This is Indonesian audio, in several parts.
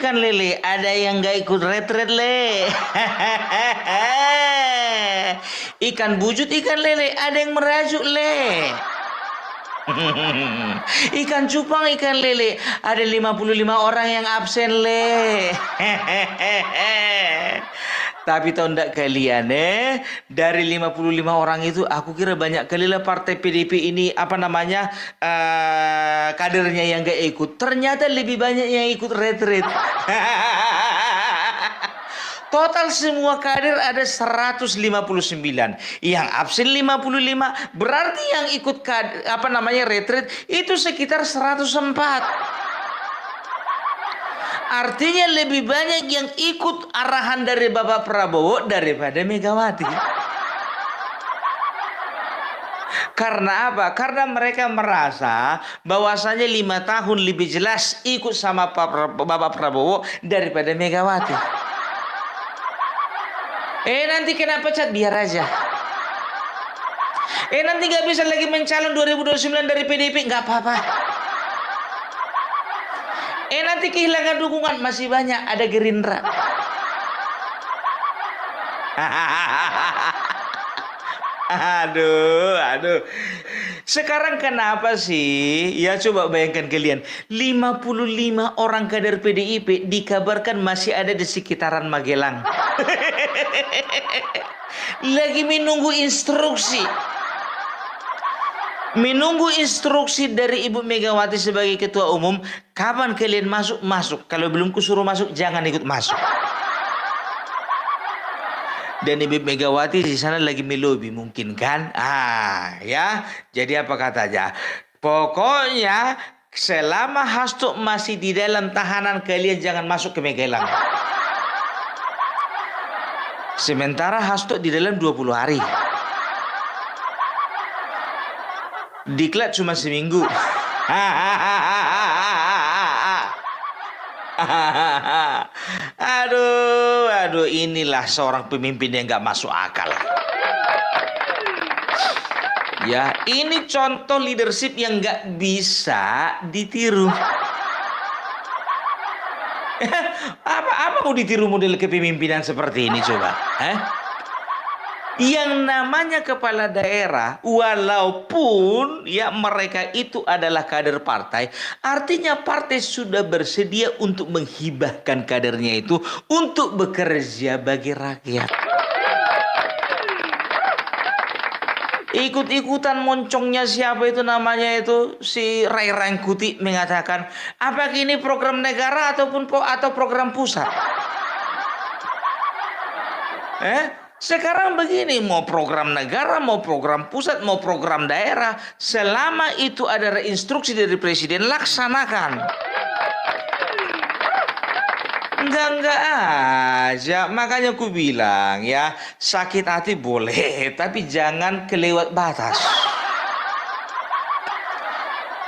ikan lele, ada yang nggak ikut retret le. Ikan bujut, ikan lele, ada yang merajuk le. Ikan cupang, ikan lele, ada 55 orang yang absen le. Tapi tahu enggak kalian dari 55 orang itu aku kira banyak kali lah partai PDIP ini kadernya yang gak ikut. Ternyata lebih banyak yang ikut retret. Total semua kader ada 159. Yang absen 55. Berarti yang ikut retret itu sekitar 104. Artinya lebih banyak yang ikut arahan dari Bapak Prabowo daripada Megawati. Karena apa? Karena mereka merasa bahwasanya 5 tahun lebih jelas ikut sama Bapak Prabowo daripada Megawati. Nanti kena pecat biar aja. Nanti gak bisa lagi mencalon 2029 dari PDIP, gak apa-apa. Nanti kehilangan dukungan, masih banyak, ada Gerindra. Aduh. Sekarang kenapa sih? Ya coba bayangkan kalian, 55 orang kader PDIP dikabarkan masih ada di sekitaran Magelang. Lagi menunggu instruksi. Menunggu instruksi dari Ibu Megawati sebagai ketua umum, kapan kalian masuk. Kalau belum kusuruh masuk, jangan ikut masuk. Dan Ibu Megawati di sana lagi melobi mungkin kan? Ya. Jadi apa katanya? Pokoknya selama Hasto masih di dalam tahanan, kalian jangan masuk ke Magelang. Sementara Hasto di dalam 20 hari. Diklat cuma seminggu. Aduh, inilah seorang pemimpin yang gak masuk akal. Ya, ini contoh leadership yang gak bisa ditiru. Apa mau ditiru model kepemimpinan seperti ini coba? Yang namanya kepala daerah, walaupun ya mereka itu adalah kader partai, artinya partai sudah bersedia untuk menghibahkan kadernya itu untuk bekerja bagi rakyat. Ikut-ikutan moncongnya siapa itu namanya itu, si Ray Rangkuti mengatakan, apakah ini program negara atau program pusat? Sekarang begini, mau program negara, mau program pusat, mau program daerah, selama itu ada instruksi dari presiden, laksanakan. Enggak aja. Makanya aku bilang ya, sakit hati boleh, tapi jangan kelewat batas.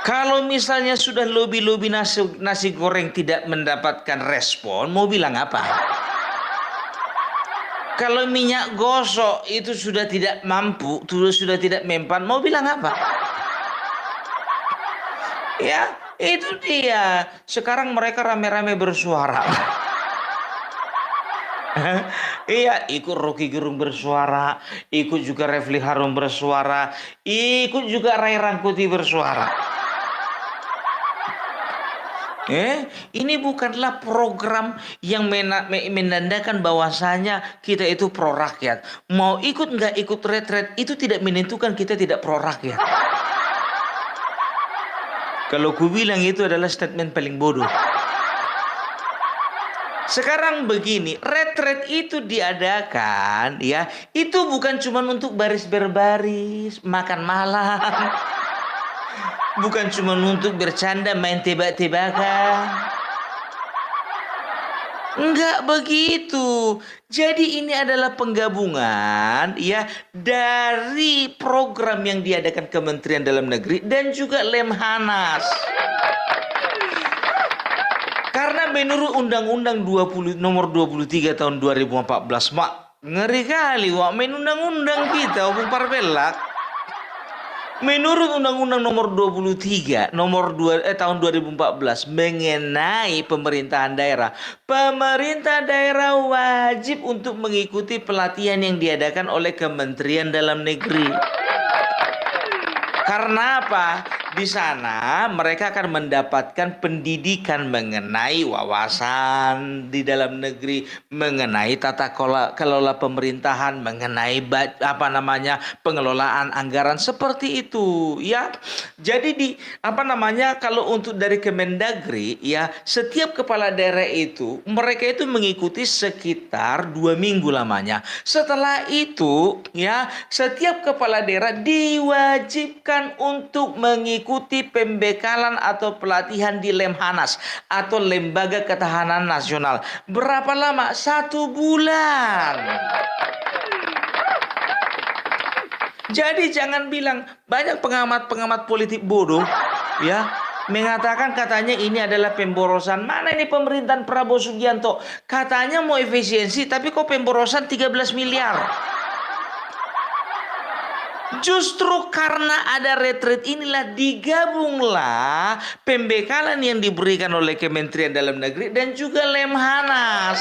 Kalau misalnya sudah lobi-lobi nasi goreng tidak mendapatkan respon, mau bilang apa? Kalau minyak gosok itu sudah tidak mampu, sudah tidak mempan, mau bilang apa? Ya, itu dia. Sekarang mereka rame-rame bersuara. Iya, ikut Rocky Gerung bersuara, ikut juga Refli Harun bersuara, ikut juga Ray Rangkuti bersuara. Ini bukanlah program yang menandakan bahwasanya kita itu pro rakyat. Mau ikut nggak ikut retret itu tidak menentukan kita tidak pro rakyat. Kalau ku bilang itu adalah statement paling bodoh. Sekarang begini, retret itu diadakan ya, itu bukan cuma untuk baris berbaris, makan malam. Bukan cuma untuk bercanda main tebak-tebakan. Enggak begitu. Jadi ini adalah penggabungan ya dari program yang diadakan Kementerian Dalam Negeri dan juga Lemhanas. Karena menurut Undang-Undang nomor 23 tahun 2014, ngeri kali wak main undang-undang kita, Bung Parpelak. Menurut Undang-Undang Nomor 23 tahun 2014 mengenai pemerintahan daerah, pemerintah daerah wajib untuk mengikuti pelatihan yang diadakan oleh Kementerian Dalam Negeri. Karena apa? Di sana mereka akan mendapatkan pendidikan mengenai wawasan di dalam negeri, mengenai tata kelola pemerintahan, mengenai pengelolaan anggaran seperti itu, ya. Jadi kalau untuk dari Kemendagri, ya, setiap kepala daerah itu mereka itu mengikuti sekitar 2 minggu lamanya. Setelah itu, ya, setiap kepala daerah diwajibkan untuk mengikuti pembekalan atau pelatihan di Lemhanas atau Lembaga Ketahanan Nasional. Berapa lama? 1 bulan. Jadi jangan bilang, banyak pengamat politik bodoh, ya, mengatakan katanya ini adalah pemborosan. Mana ini pemerintahan Prabowo Subianto? Katanya mau efisiensi, tapi kok pemborosan 13 miliar. Justru karena ada retreat inilah digabunglah pembekalan yang diberikan oleh Kementerian Dalam Negeri dan juga Lemhanas.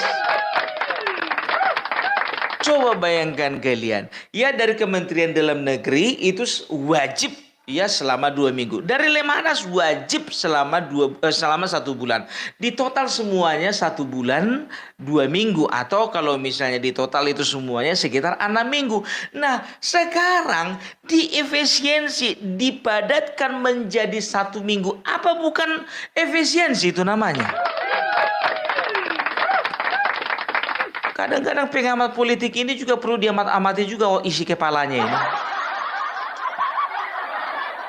Coba bayangkan kalian, ya, dari Kementerian Dalam Negeri itu wajib, ya, selama 2 minggu. Dari Lemhanas wajib selama 1 bulan. Di total semuanya 1 bulan 2 minggu, atau kalau misalnya di total itu semuanya sekitar 6 minggu. Nah, sekarang diefisiensi, dipadatkan menjadi 1 minggu. Apa bukan efisiensi itu namanya? Kadang-kadang pengamat politik ini juga perlu diamati juga isi kepalanya ini.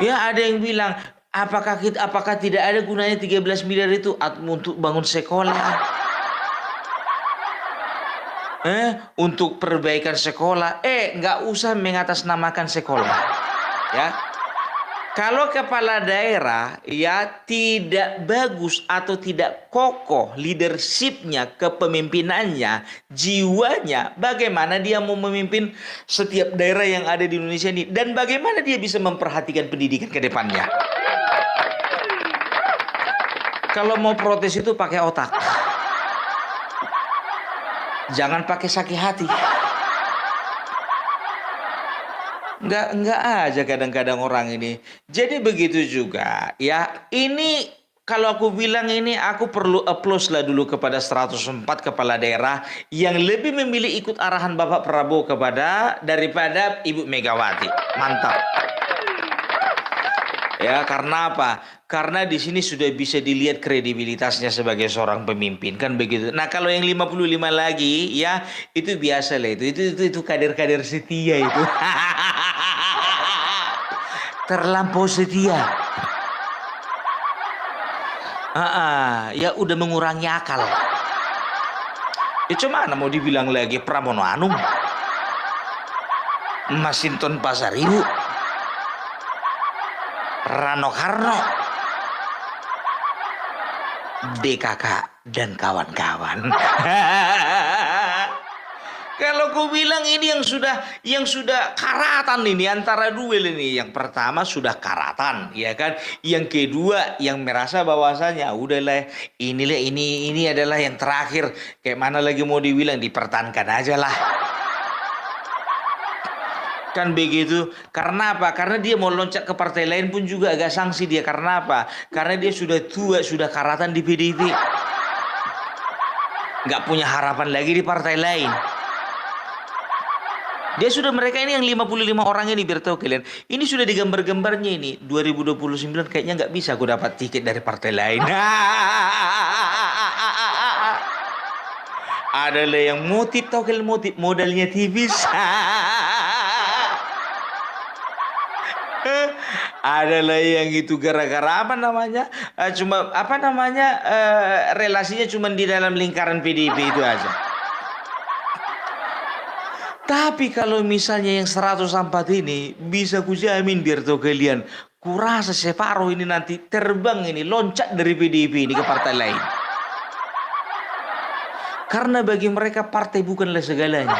Ya, ada yang bilang, apakah tidak ada gunanya 13 miliar itu untuk bangun sekolah? Untuk perbaikan sekolah? Nggak usah mengatasnamakan sekolah. Ya. Kalau kepala daerah, ya, tidak bagus atau tidak kokoh leadershipnya, kepemimpinannya, jiwanya, bagaimana dia mau memimpin setiap daerah yang ada di Indonesia ini? Dan bagaimana dia bisa memperhatikan pendidikan ke depannya? Kalau mau protes itu pakai otak. Jangan pakai sakit hati. Enggak aja kadang-kadang orang ini. Jadi begitu juga, ya. Ini kalau aku bilang ini, aku perlu applause lah dulu kepada 104 kepala daerah yang lebih memilih ikut arahan Bapak Prabowo daripada Ibu Megawati. Mantap. Ya, karena apa? Karena di sini sudah bisa dilihat kredibilitasnya sebagai seorang pemimpin, kan begitu. Nah, kalau yang 55 lagi, ya, itu biasa lah itu kader-kader setia itu. Terlampau setia. Ya udah mengurangi akal. Cuma mau dibilang lagi Pramono Anung, Masinton Pasaribu, Rano Karno, DKK dan kawan-kawan. Kalau ku bilang ini yang sudah karatan ini antara dua ini. Yang pertama sudah karatan, ya kan? Yang kedua yang merasa bahwasanya udahlah ini adalah yang terakhir. Kayak mana lagi mau dibilang, dipertahankan aja lah. Kan begitu. Karena apa? Karena dia mau loncat ke partai lain pun juga agak sanksi dia. Karena apa? Karena dia sudah tua, sudah karatan di PDIP. Nggak punya harapan lagi di partai lain. Mereka ini yang 55 orang ini, biar tahu kalian. Ini sudah digambar-gambarnya ini. 2029 kayaknya nggak bisa aku dapat tiket dari partai lain. Adalah yang motif, tahu kalian motif? Modalnya tipis. Adalah yang itu gara-gara relasinya cuma di dalam lingkaran PDIP itu aja. Tapi kalau misalnya yang 104 ini, bisa kujamin biar tahu kalian, kurasa separuh ini nanti terbang ini, loncat dari PDIP ini ke partai lain. Karena bagi mereka partai bukanlah segalanya.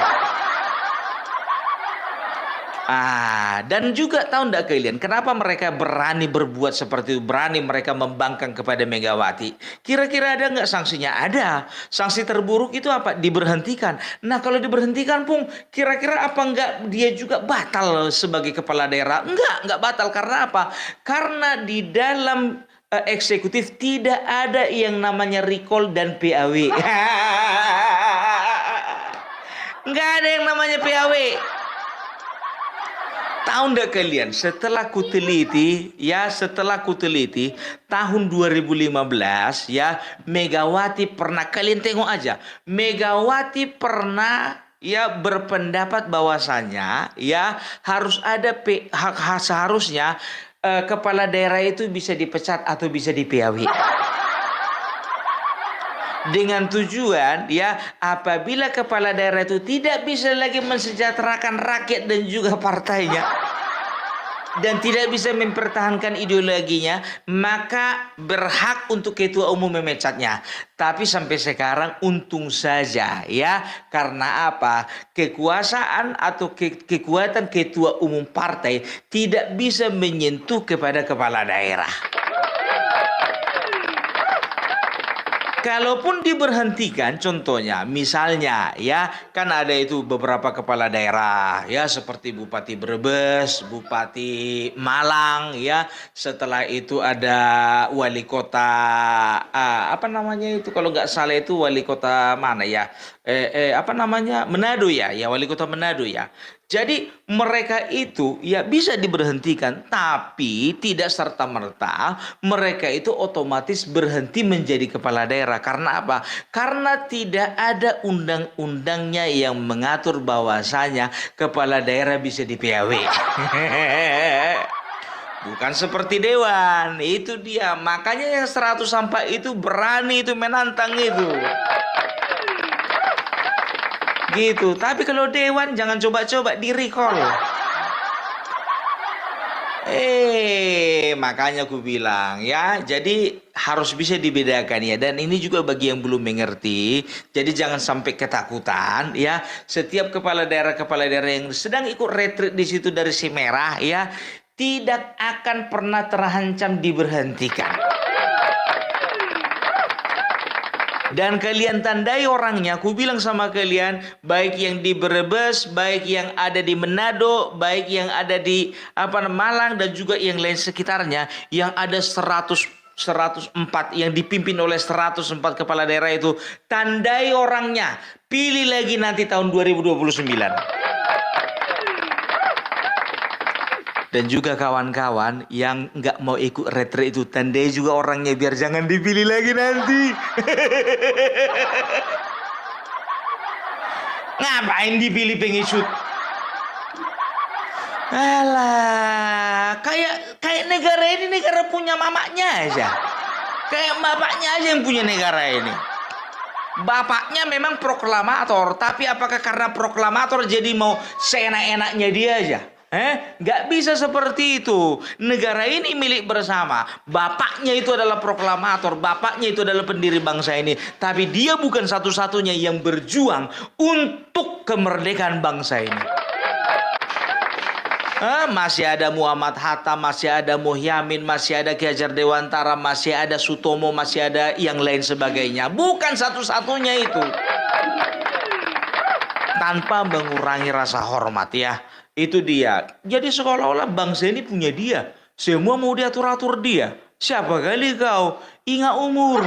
Dan juga tahu enggak kalian, kenapa mereka berani berbuat seperti itu, berani mereka membangkang kepada Megawati? Kira-kira ada nggak sanksinya? Ada. Sanksi terburuk itu apa? Diberhentikan. Nah, kalau diberhentikan, Pung, kira-kira apa enggak dia juga batal sebagai kepala daerah? Enggak batal. Karena apa? Karena di dalam eksekutif tidak ada yang namanya recall dan PAW. Enggak ada yang namanya PAW. Tahu nggak kalian, setelah kuteliti tahun 2015 ya, Megawati pernah, kalian tengok aja, Megawati pernah ya berpendapat bahwasanya ya harus ada seharusnya kepala daerah itu bisa dipecat atau bisa di-PAW. Dengan tujuan ya, apabila kepala daerah itu tidak bisa lagi mensejahterakan rakyat dan juga partainya dan tidak bisa mempertahankan ideologinya, maka berhak untuk ketua umum memecatnya. Tapi sampai sekarang untung saja ya, karena apa? Kekuasaan atau kekuatan ketua umum partai tidak bisa menyentuh kepada kepala daerah. Kalaupun diberhentikan, contohnya, misalnya ya, kan ada itu beberapa kepala daerah ya, seperti Bupati Brebes, Bupati Malang ya, setelah itu ada wali kota apa namanya itu, kalau nggak salah itu wali kota mana ya, apa namanya, Manado ya, wali kota Manado ya. Jadi mereka itu ya bisa diberhentikan, tapi tidak serta-merta mereka itu otomatis berhenti menjadi kepala daerah. Karena apa? Karena tidak ada undang-undangnya yang mengatur bahwasanya kepala daerah bisa di-PAW. Bukan seperti dewan, itu dia. Makanya yang 100 sampah itu berani itu menantang itu. Gitu. Tapi kalau dewan jangan coba-coba di-recall. Makanya aku bilang ya, jadi harus bisa dibedakan ya. Dan ini juga bagi yang belum mengerti. Jadi jangan sampai ketakutan ya. Setiap kepala daerah yang sedang ikut retreat di situ dari si merah ya, tidak akan pernah terancam diberhentikan. Dan kalian tandai orangnya, aku bilang sama kalian, baik yang di Brebes, baik yang ada di Manado, baik yang ada di Malang dan juga yang lain sekitarnya, yang ada 104 yang dipimpin oleh 104 kepala daerah itu, tandai orangnya, pilih lagi nanti tahun 2029. Dan juga kawan-kawan yang nggak mau ikut retreat itu, tandai juga orangnya biar jangan dipilih lagi nanti. Ngapain dipilih pengisut? Alah, kayak negara ini negara punya mamaknya aja. Kayak bapaknya aja yang punya negara ini. Bapaknya memang proklamator, tapi apakah karena proklamator jadi mau seenak-enaknya dia aja? Nggak bisa seperti itu. Negara ini milik bersama. Bapaknya itu adalah proklamator, bapaknya itu adalah pendiri bangsa ini. Tapi dia bukan satu-satunya yang berjuang untuk kemerdekaan bangsa ini. Masih ada Muhammad Hatta, masih ada Muhyamin, masih ada Ki Hajar Dewantara, masih ada Sutomo, masih ada yang lain sebagainya. Bukan satu-satunya itu. Tanpa mengurangi rasa hormat ya. Itu dia. Jadi seolah-olah bangsa ini punya dia. Semua mau diatur-atur dia. Siapa kali kau? Ingat umur.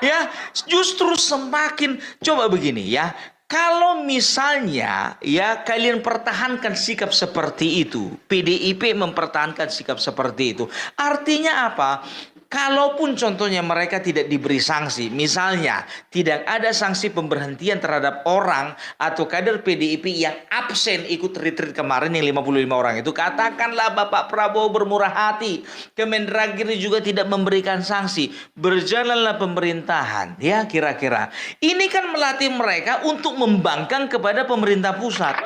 Ya, justru semakin, coba begini ya. Kalau misalnya ya kalian pertahankan sikap seperti itu, PDIP mempertahankan sikap seperti itu, artinya apa? Kalaupun contohnya mereka tidak diberi sanksi, misalnya tidak ada sanksi pemberhentian terhadap orang atau kader PDIP yang absen ikut retreat kemarin yang 55 orang itu, katakanlah Bapak Prabowo bermurah hati, Kemendagri juga tidak memberikan sanksi, berjalanlah pemerintahan, ya kira-kira. Ini kan melatih mereka untuk membangkang kepada pemerintah pusat.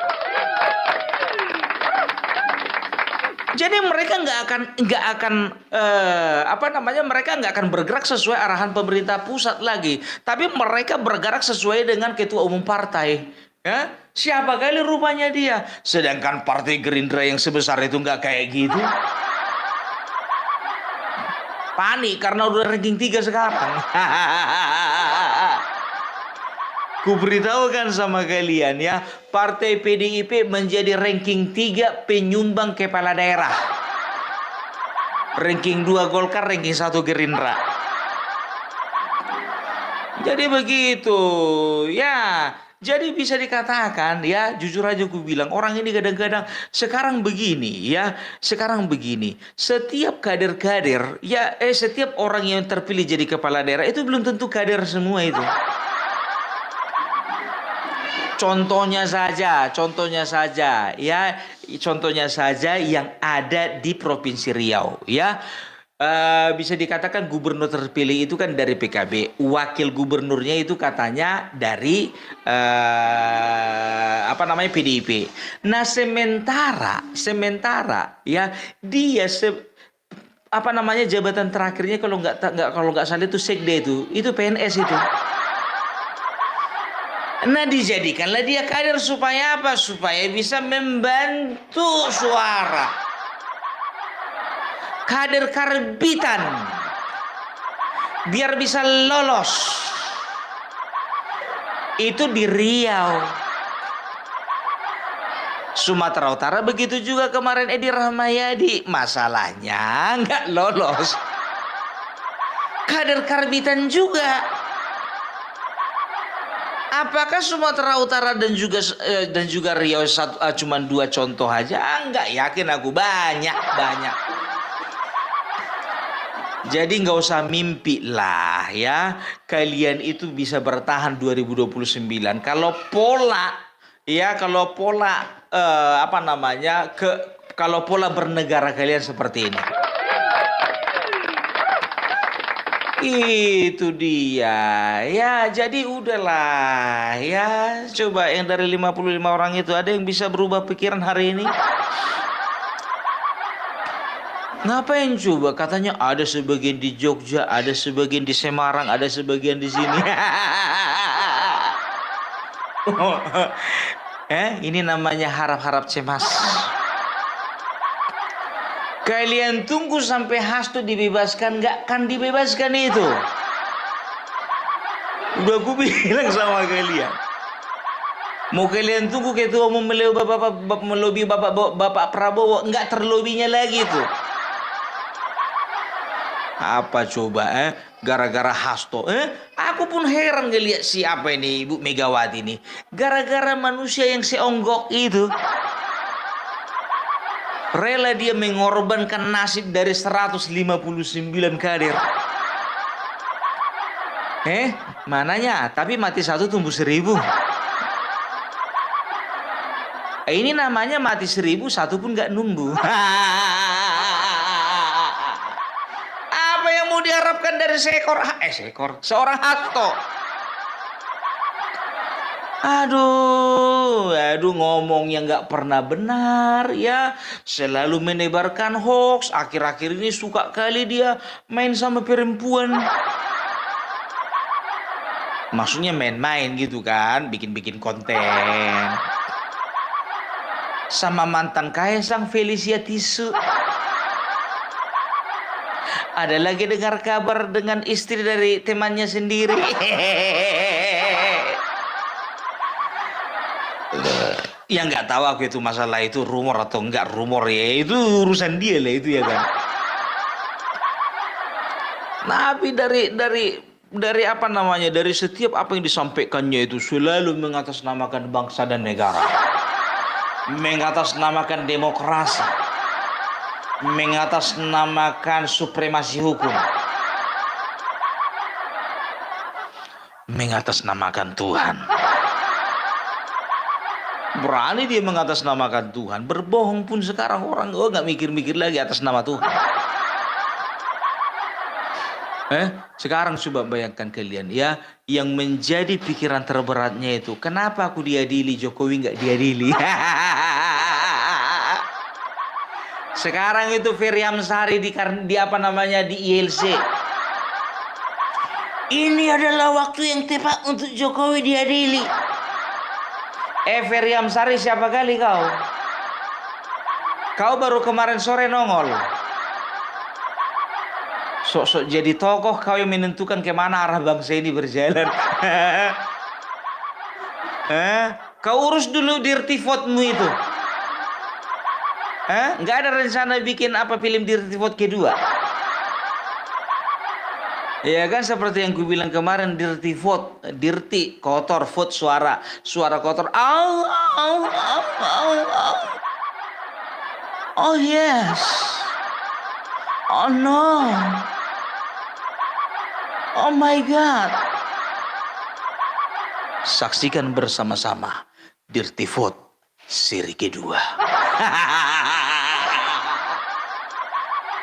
Jadi mereka mereka nggak akan bergerak sesuai arahan pemerintah pusat lagi, tapi mereka bergerak sesuai dengan ketua umum partai. Ya, siapa kali rupanya dia. Sedangkan Partai Gerindra yang sebesar itu nggak kayak gitu. Panik karena udah ranking 3 sekarang. Ku beritahukan sama kalian ya, Partai PDIP menjadi ranking 3 penyumbang kepala daerah. Ranking 2 Golkar, ranking 1 Gerindra. Jadi begitu, ya. Jadi bisa dikatakan ya, jujur aja aku bilang orang ini kadang-kadang sekarang begini ya, sekarang begini. Setiap kader-kader ya, setiap orang yang terpilih jadi kepala daerah itu belum tentu kader semua itu. Contohnya saja ya, contohnya saja yang ada di Provinsi Riau ya. Bisa dikatakan gubernur terpilih itu kan dari PKB, wakil gubernurnya itu katanya dari apa namanya PDIP. Nah sementara ya dia apa namanya jabatan terakhirnya kalau nggak salah itu sekde itu PNS itu. Nah dijadikanlah dia kader supaya apa? Supaya bisa membantu suara. Kader karbitan. Biar bisa lolos. Itu di Riau. Sumatera Utara begitu juga kemarin Edi Rahmayadi. Masalahnya nggak lolos. Kader karbitan juga. Apakah Sumatera Utara dan juga Riau cuma 2 contoh aja? Enggak yakin aku, banyak. Jadi nggak usah mimpi lah ya. Kalian itu bisa bertahan 2029 kalau pola apa namanya kalau pola bernegara kalian seperti ini. Itu dia. Ya, jadi udahlah. Ya, coba yang dari 55 orang itu ada yang bisa berubah pikiran hari ini? Ngapain coba? Katanya ada sebagian di Jogja, ada sebagian di Semarang, ada sebagian di sini. Ini namanya harap-harap cemas. Kalian tunggu sampai Hasto dibebaskan, nggak kan dibebaskan itu. Udah aku bilang sama kalian. Mau kalian tunggu ketua umum melobi Bapak Prabowo, nggak terlobinya lagi tuh. Apa coba gara-gara Hasto aku pun heran ngeliat siapa ini Ibu Megawati ini. Gara-gara manusia yang seonggok itu. Rela dia mengorbankan nasib dari 159 kader. Mananya? Tapi mati 1 tumbuh 1000. Ini namanya mati 1000, 1 pun gak numbuh. Apa yang mau diharapkan dari seorang Hasto? Aduh, ngomongnya nggak pernah benar ya, selalu menebarkan hoax. Akhir-akhir ini suka kali dia main sama perempuan. Maksudnya main-main gitu kan, bikin-bikin konten. Sama mantan Kaisang Felicia Tisu. Ada lagi dengar kabar dengan istri dari temannya sendiri. Ya nggak tahu aku itu masalah itu rumor atau enggak rumor ya, itu urusan dia lah itu ya kan. Tapi dari apa namanya, dari setiap apa yang disampaikannya itu selalu mengatasnamakan bangsa dan negara, mengatasnamakan demokrasi, mengatasnamakan supremasi hukum, mengatasnamakan Tuhan. Berani dia mengatasnamakan Tuhan. Berbohong pun sekarang orang nggak mikir-mikir lagi atas nama Tuhan. Sekarang coba bayangkan kalian ya, yang menjadi pikiran terberatnya itu, kenapa aku diadili, Jokowi nggak diadili? Sekarang itu Ferry Amsari di apa namanya di ILC. Ini adalah waktu yang tepat untuk Jokowi diadili. Ferry Amsari siapa kali kau? Kau baru kemarin sore nongol. Sok-sok jadi tokoh kau yang menentukan kemana arah bangsa ini berjalan. Kau urus dulu Dirty Vote-mu itu. Nggak ada rencana bikin apa film Dirty Vote kedua? Ya kan seperti yang gue bilang kemarin, Dirty Vote, dirty, kotor, vote, suara kotor. Au, au, au, au, au. Oh yes. Oh no. Oh my God. Saksikan bersama-sama Dirty Vote seri kedua.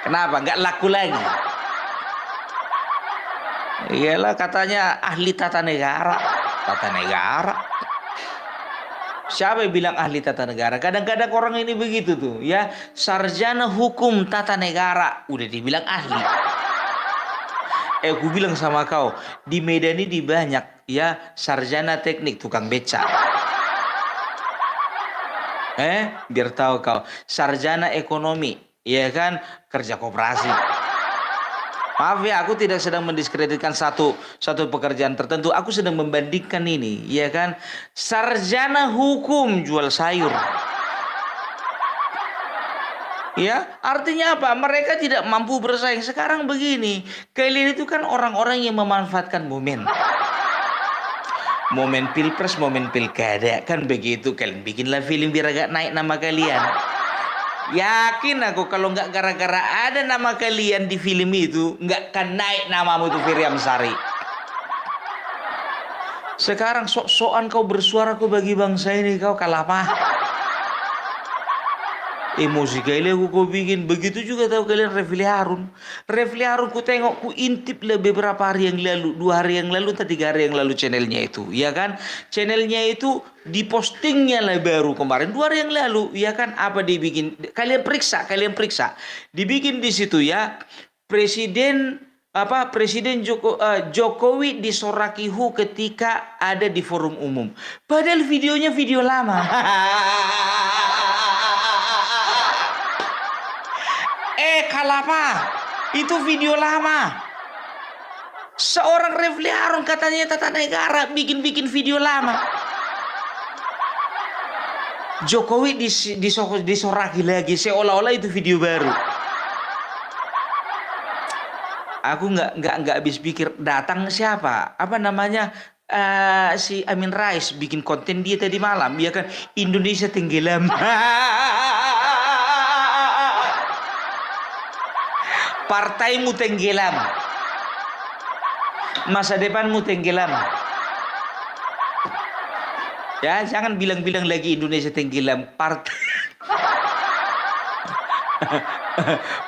Kenapa? Nggak laku lagi? Iyalah katanya ahli tata negara. Tata negara. Siapa yang bilang ahli tata negara? Kadang-kadang orang ini begitu tuh ya. Sarjana hukum tata negara. Udah dibilang ahli. Aku bilang sama kau, di Medan ini banyak ya sarjana teknik tukang beca. Biar tahu kau, sarjana ekonomi, ya kan kerja koperasi. Maaf ya, aku tidak sedang mendiskreditkan satu pekerjaan tertentu. Aku sedang membandingkan ini, ya kan. Sarjana hukum jual sayur. Ya, artinya apa? Mereka tidak mampu bersaing. Sekarang begini, kalian itu kan orang-orang yang memanfaatkan momen. Momen pilpres, momen pilkada, kan begitu. Kalian bikinlah film biar agak naik nama kalian. Yakin aku kalau nggak gara-gara ada nama kalian di film itu, nggak akan naik namamu itu Ferry Amsari. Sekarang sok-sokan kau bersuara kau bagi bangsa ini, kau kalah apa? Emosi kali aku bikin. Begitu juga tahu kalian Refli Harun. Refli Harun ku tengok, ku intip lah beberapa hari yang lalu, 2 hari yang lalu atau 3 hari yang lalu channelnya itu, ya kan? Channelnya itu dipostingnya lah baru kemarin 2 hari yang lalu, ya kan? Apa dibikin? Kalian periksa. Dibikin di situ ya. Presiden Jokowi disorakihu ketika ada di forum umum. Padahal videonya video lama. Kalapa, itu video lama. Seorang Refli Harun katanya tata negara bikin video lama. Jokowi disoraki lagi seolah-olah itu video baru. Aku nggak habis pikir datang siapa? Apa namanya? Si Amin Rais bikin konten dia tadi malam, ya kan? Indonesia tenggelam. Partaimu tenggelam. Masa depanmu tenggelam. Ya, jangan bilang-bilang lagi Indonesia tenggelam. Partai.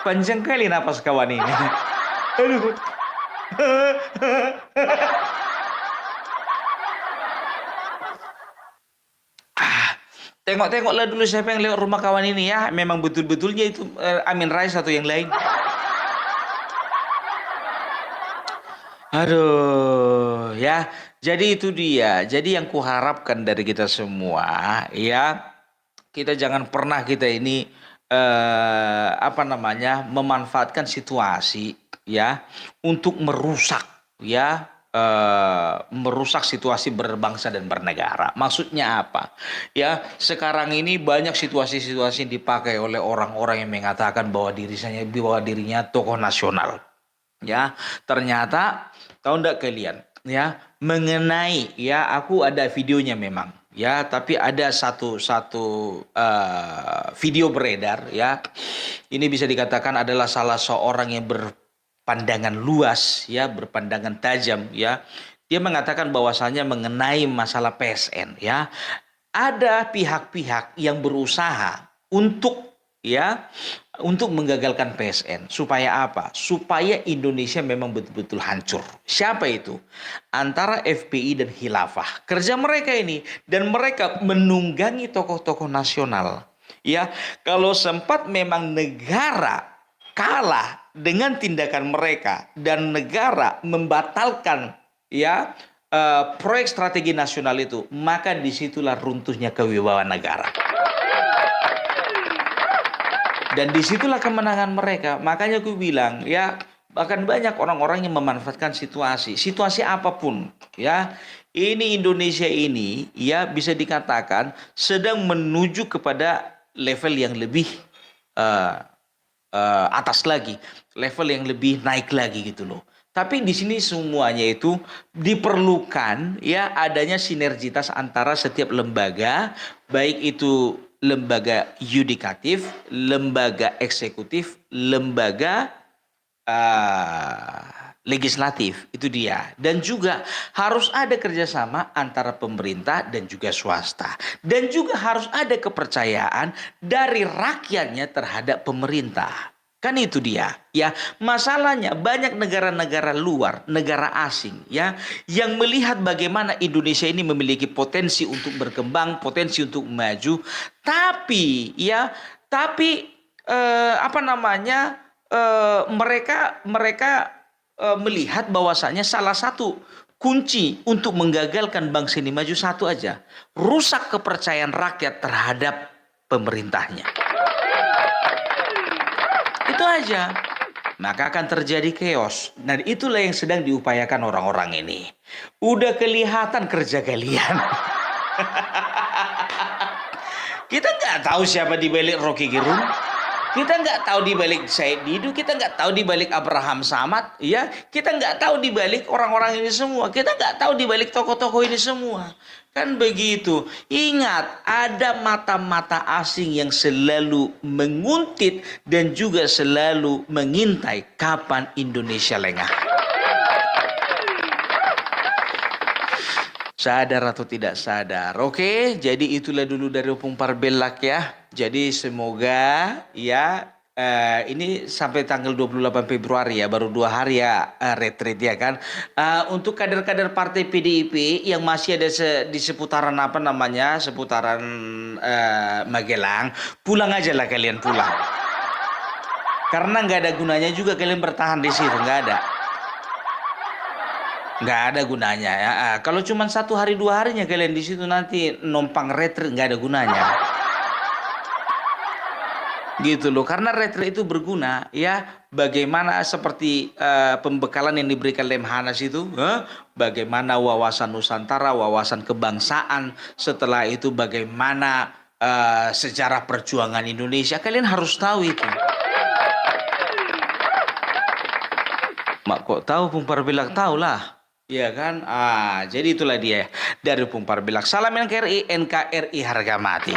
Panjang kali napas kawan ini. Aduh. Tengok-tengoklah dulu siapa yang lewat rumah kawan ini ya. Memang betul-betulnya itu Amin Rais atau yang lain. Aduh, ya. Jadi itu dia. Jadi yang kuharapkan dari kita semua, ya, kita jangan pernah kita ini memanfaatkan situasi, ya, untuk merusak, ya, merusak situasi berbangsa dan bernegara. Maksudnya apa? Ya, sekarang ini banyak situasi-situasi yang dipakai oleh orang-orang yang mengatakan bahwa dirinya tokoh nasional. Ya, ternyata tahu enggak kalian ya mengenai ya aku ada videonya memang ya, tapi ada satu video beredar ya, ini bisa dikatakan adalah salah seorang yang berpandangan luas ya, berpandangan tajam ya. Dia mengatakan bahwasanya mengenai masalah PSN ya, ada pihak-pihak yang berusaha untuk menggagalkan PSN. Supaya apa? Supaya Indonesia memang betul-betul hancur. Siapa itu? Antara FPI dan Khilafah. Kerja mereka ini. Dan mereka menunggangi tokoh-tokoh nasional. Ya, kalau sempat memang negara kalah dengan tindakan mereka. Dan negara membatalkan ya proyek strategi nasional itu, maka disitulah runtuhnya kewibawaan negara. Dan disitulah kemenangan mereka. Makanya aku bilang, ya, bahkan banyak orang-orang yang memanfaatkan situasi apapun, ya. Ini Indonesia ini, ya, bisa dikatakan sedang menuju kepada level yang lebih eh, atas lagi, level yang lebih naik lagi gitu loh. Tapi di sini semuanya itu diperlukan, ya, adanya sinergitas antara setiap lembaga, baik itu lembaga yudikatif, lembaga eksekutif, lembaga legislatif, itu dia. Dan juga harus ada kerjasama antara pemerintah dan juga swasta. Dan juga harus ada kepercayaan dari rakyatnya terhadap pemerintah. Kan itu dia, ya. Masalahnya banyak negara-negara luar, negara asing, ya, yang melihat bagaimana Indonesia ini memiliki potensi untuk berkembang, potensi untuk maju, tapi, ya, tapi apa namanya? Mereka melihat bahwasannya salah satu kunci untuk menggagalkan bangsa ini maju satu aja, rusak kepercayaan rakyat terhadap pemerintahnya. Itu aja. Maka akan terjadi chaos. Nah, itulah yang sedang diupayakan orang-orang ini. Udah kelihatan kerja kalian. Kita nggak tahu siapa di balik Rocky Gerung. Kita nggak tahu di balik Said Didu, kita nggak tahu di balik Abraham Samad, ya. Kita nggak tahu di balik orang-orang ini semua. Kita nggak tahu di balik tokoh-tokoh ini semua. Kan begitu. Ingat, ada mata-mata asing yang selalu menguntit dan juga selalu mengintai kapan Indonesia lengah. Sadar atau tidak sadar. Oke, jadi itulah dulu dari Opung Parbelak, ya. Jadi semoga, ya, ini sampai tanggal 28 Februari ya, baru 2 hari ya retreat, ya kan. Untuk kader-kader partai PDIP yang masih ada di seputaran apa namanya, seputaran Magelang, pulang aja lah kalian, pulang. Karena nggak ada gunanya juga kalian bertahan di situ, nggak ada. Nggak ada gunanya, ya. Kalau cuma 1 hari 2 harinya kalian di situ nanti numpang retreat, nggak ada gunanya. Gitu loh, karena retreat itu berguna, ya. Bagaimana seperti pembekalan yang diberikan Lemhanas itu, bagaimana wawasan Nusantara, wawasan kebangsaan, setelah itu bagaimana sejarah perjuangan Indonesia, kalian harus tahu itu. Mak kok tahu, Pung Parbelak tahu lah. Iya kan? Jadi itulah dia dari Pung Parbelak. Salam NKRI, NKRI harga mati.